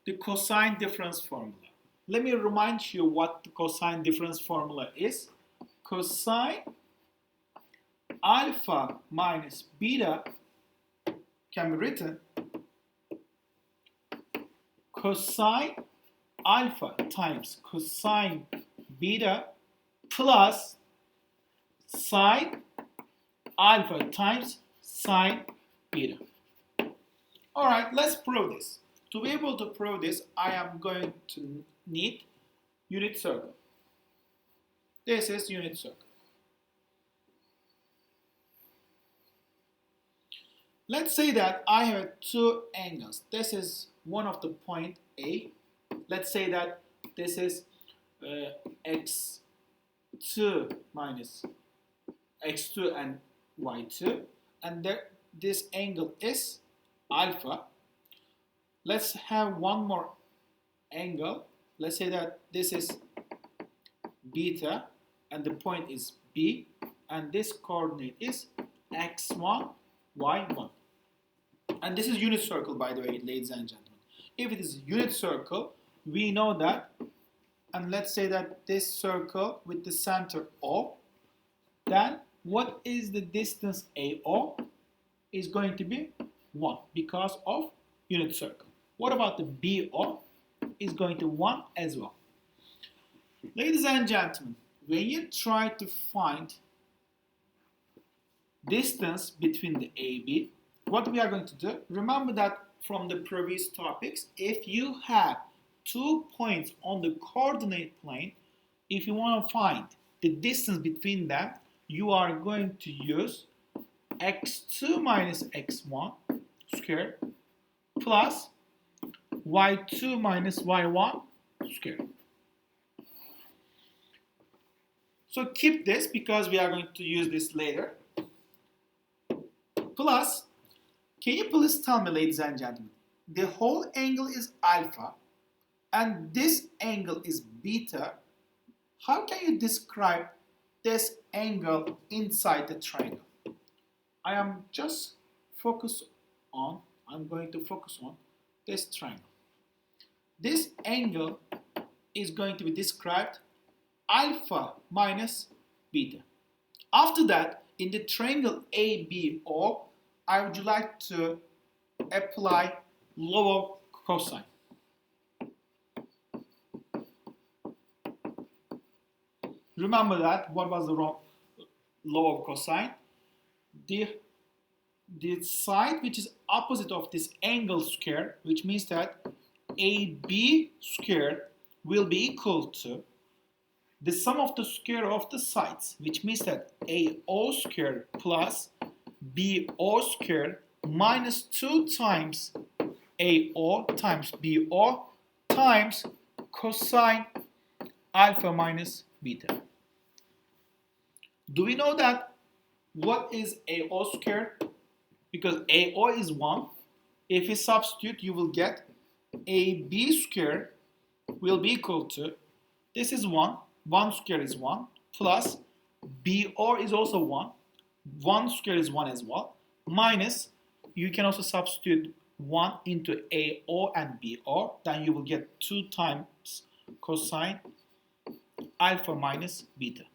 the cosine difference formula. Let me remind you what the cosine difference formula is. Cosine alpha minus beta can be written cosine alpha times cosine beta plus sine alpha times sine beta. Alright, let's prove this. To be able to prove this, I am going to need unit circle. This is unit circle. Let's say that I have two angles. This is one of the point A. Let's say that this is x2 minus x2 and y2, and this angle is alpha. Let's have one more angle. Let's say that this is beta and the point is B, and this coordinate is x1, y1. And this is unit circle, by the way, ladies and gentlemen. If it is unit circle, we know that, and let's say that this circle with the center O, then what is the distance AO? Is going to be 1 because of unit circle. What about the BO? Is going to 1 as well. Ladies and gentlemen, when you try to find distance between the AB, what we are going to do, remember that from the previous topics, if you have 2 points on the coordinate plane, if you want to find the distance between them, you are going to use x2 minus x1 squared plus y2 minus y1 squared. So keep this because we are going to use this later. Plus, can you please tell me, ladies and gentlemen, the whole angle is alpha and this angle is beta. How can you describe this angle inside the triangle? I'm going to focus on this triangle. This angle is going to be described alpha minus beta. After that, in the triangle ABO, I would like to apply law of cosine. Remember that, what was the law of cosine? The side which is opposite of this angle square, which means that AB squared will be equal to the sum of the square of the sides, which means that AO squared plus BO squared minus 2 times AO times BO times cosine alpha minus beta. Do we know that what is AO squared? Because AO is 1. If you substitute, you will get AB squared will be equal to, this is 1, 1 squared is 1, plus BO is also 1, 1 squared is 1 as well, minus, you can also substitute 1 into AO and BO, then you will get 2 times cosine alpha minus beta.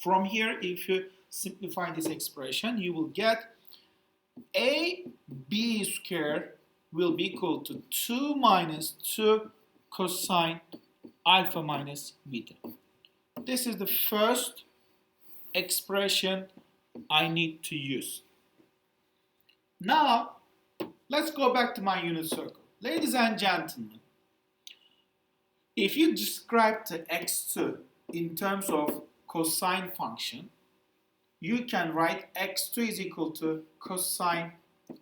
From here, if you simplify this expression, you will get AB squared will be equal to 2 minus 2 cosine alpha minus beta. This is the first expression I need to use. Now, let's go back to my unit circle. Ladies and gentlemen, if you describe the x2 in terms of cosine function, you can write x2 is equal to cosine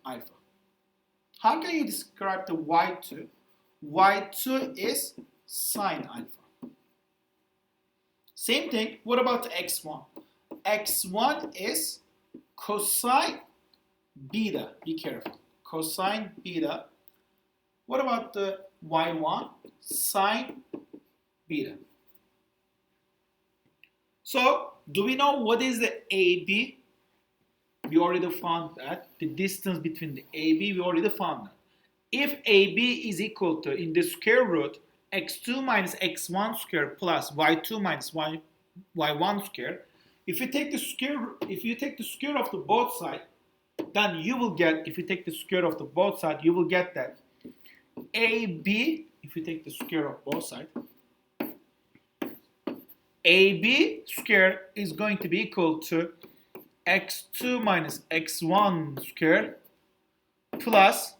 alpha. How can you describe the y2? Y2 is sine alpha. Same thing, what about the x1? X1 is cosine beta. Be careful. Cosine beta. What about the y1? Sine beta. So, do we know what is the AB? We already found that. The distance between the AB, we already found that. If AB is equal to, in the square root, x2 minus x1 square plus y2 minus y1 square, if you take the square of the both sides, then you will get, if you take the square of the both sides, you will get that AB, if you take the square of both sides, AB square is going to be equal to x2 minus x1 square plus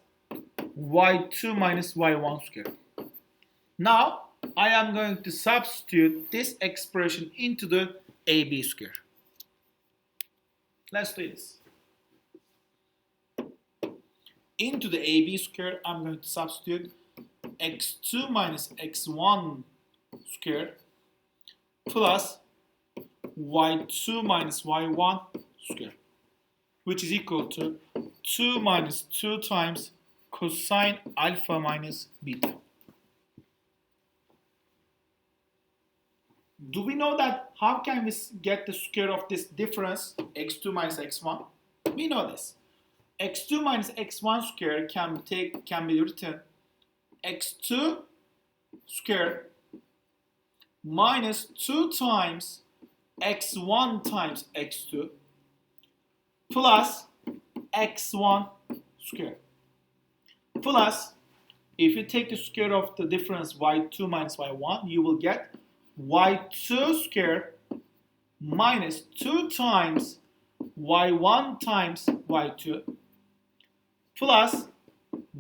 y2 minus y1 square. Now, I am going to substitute this expression into the AB square. Let's do this. Into the AB square, I'm going to substitute x2 minus x1 square plus y2 minus y1 square, which is equal to 2 minus 2 times cosine alpha minus beta. Do we know that how can we get the square of this difference, x2 minus x1? We know this. x2 minus x1 square can be written x2 square minus 2 times x1 times x2 plus x1 square plus, if you take the square of the difference y2 minus y1, you will get y2 square minus 2 times y1 times y2 plus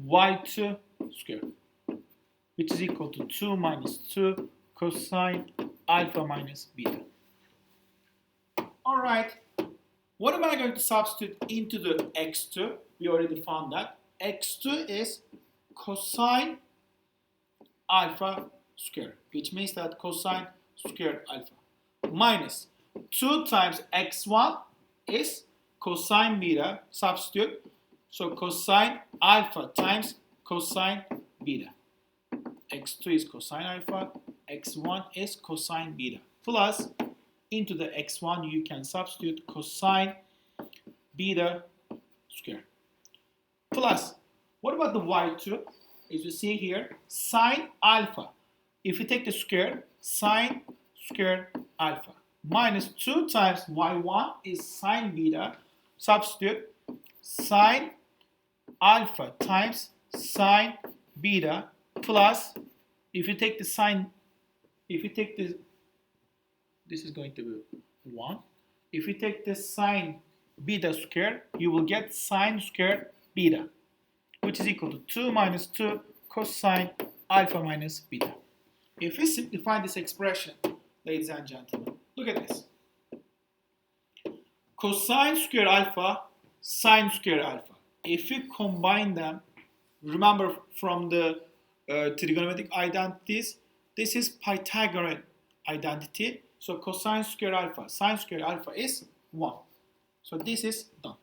y2 square, which is equal to 2 minus 2 cosine alpha minus beta. Alright, what am I going to substitute into the x2? We already found that. x2 is cosine alpha square, which means that cosine square alpha minus 2 times x1 is cosine beta, substitute, so cosine alpha times cosine beta. x2 is cosine alpha, x1 is cosine beta, plus into the x1 you can substitute cosine beta square, plus, what about the y2? As you see here, sine alpha. If you take the square, sine square alpha minus 2 times y1 is sine beta, substitute sine alpha times sine beta plus, if you take the sine, if you take this is going to be 1. If you take the sine beta square, you will get sine square beta, which is equal to 2 minus 2 cosine alpha minus beta. If we simplify this expression, ladies and gentlemen, look at this. Cosine square alpha, sine square alpha. If you combine them, remember from the trigonometric identities, this is Pythagorean identity. So cosine square alpha, sine square alpha is 1. So this is done.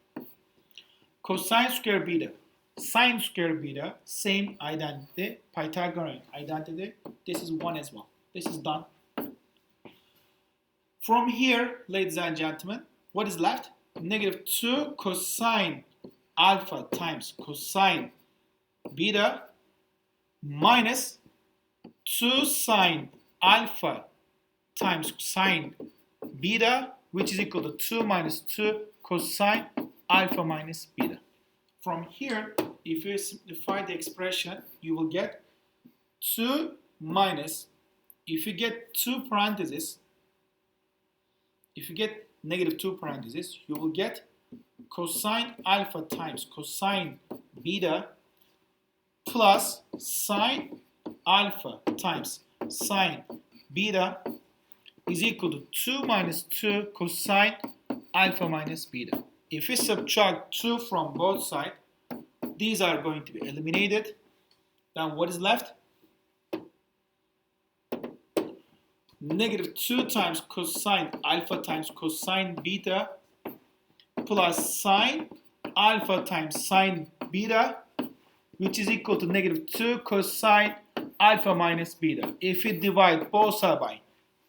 Cosine square beta, sine square beta, same identity, Pythagorean identity. This is 1 as well. This is done. From here, ladies and gentlemen, what is left? Negative 2 cosine alpha times cosine beta minus 2 sine alpha times sine beta, which is equal to 2 minus 2 cosine alpha minus beta. From here, if you simplify the expression, you will get 2 minus, if you get 2 parentheses, if you get negative 2 parentheses, you will get cosine alpha times cosine beta plus sine alpha times sine beta is equal to 2 minus 2 cosine alpha minus beta. If we subtract 2 from both sides, these are going to be eliminated. Then what is left? Negative 2 times cosine alpha times cosine beta plus sine alpha times sine beta, which is equal to negative 2 cosine alpha minus beta. If you divide both sides by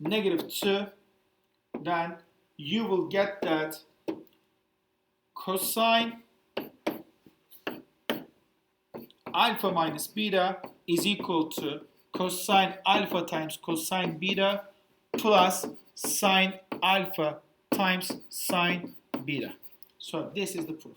negative 2, then you will get that cosine alpha minus beta is equal to cosine alpha times cosine beta plus sine alpha times sine beta. So this is the proof.